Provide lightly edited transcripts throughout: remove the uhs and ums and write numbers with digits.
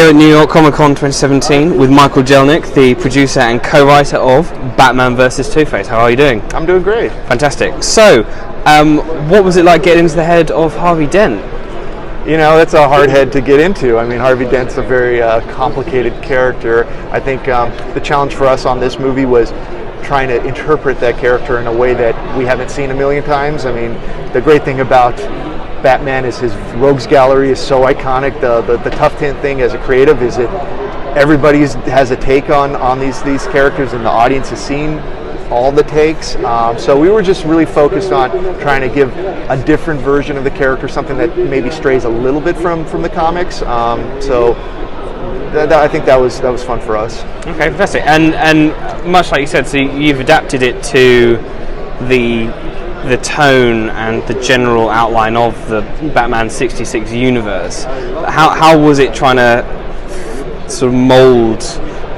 here at New York Comic Con 2017 with Michael Jelenic, the producer and co-writer of Batman vs. Two-Face. How are you doing? I'm doing great. Fantastic. So, what was it like getting into the head of Harvey Dent? You know, that's a hard head to get into. I mean, Harvey Dent's a very complicated character. I think the challenge for us on this movie was trying to interpret that character in a way that we haven't seen a million times. I mean, the great thing about Batman is his rogues gallery is so iconic. The tough thing as a creative is that everybody has a take on these characters, and the audience has seen all the takes. So we were just really focused on trying to give a different version of the character, something that maybe strays a little bit from the comics. So I think that was fun for us. Okay, fantastic. And much like you said, so you've adapted it to the tone and the general outline of the Batman 66 universe. How was it trying to sort of mould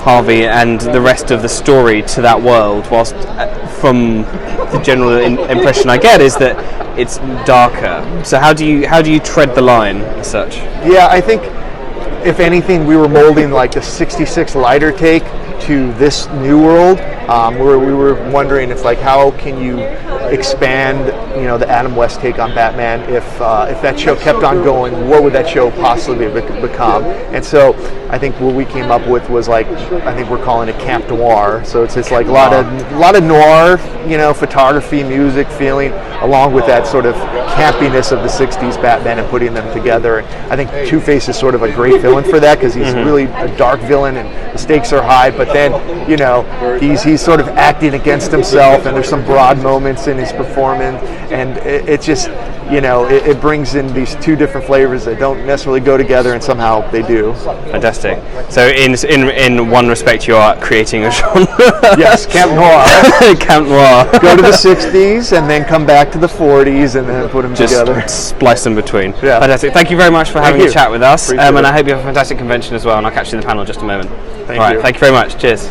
Harvey and the rest of the story to that world, whilst from the general impression I get is that it's darker? So how do you tread the line as such? Yeah, I think if anything we were molding like the 66 lighter take to this new world, where we were wondering if how can you expand the Adam West take on Batman if that show kept on going, what would that show possibly become? And so I think what we came up with was I think we're calling it Camp Noir. So it's like a lot of noir, photography, music, feeling, along with that sort of campiness of the 60s Batman and putting them together. And I think Two-Face is sort of a great villain for that, because he's really a dark villain and the stakes are high, but then he's sort of acting against himself, and there's some broad moments in his performance, and it just it brings in these two different flavors that don't necessarily go together, and somehow they do. Fantastic. So in one respect you are creating a genre. Yes, Camp Noir. Camp Noir. Go to the 60s and then come back to the 40s and then put them together. Just splice them between. Yeah. Fantastic. Thank you very much for having a chat with us, and it. I hope you have a fantastic convention as well, and I'll catch you in the panel in just a moment. Thank you. Thank you very much. Cheers.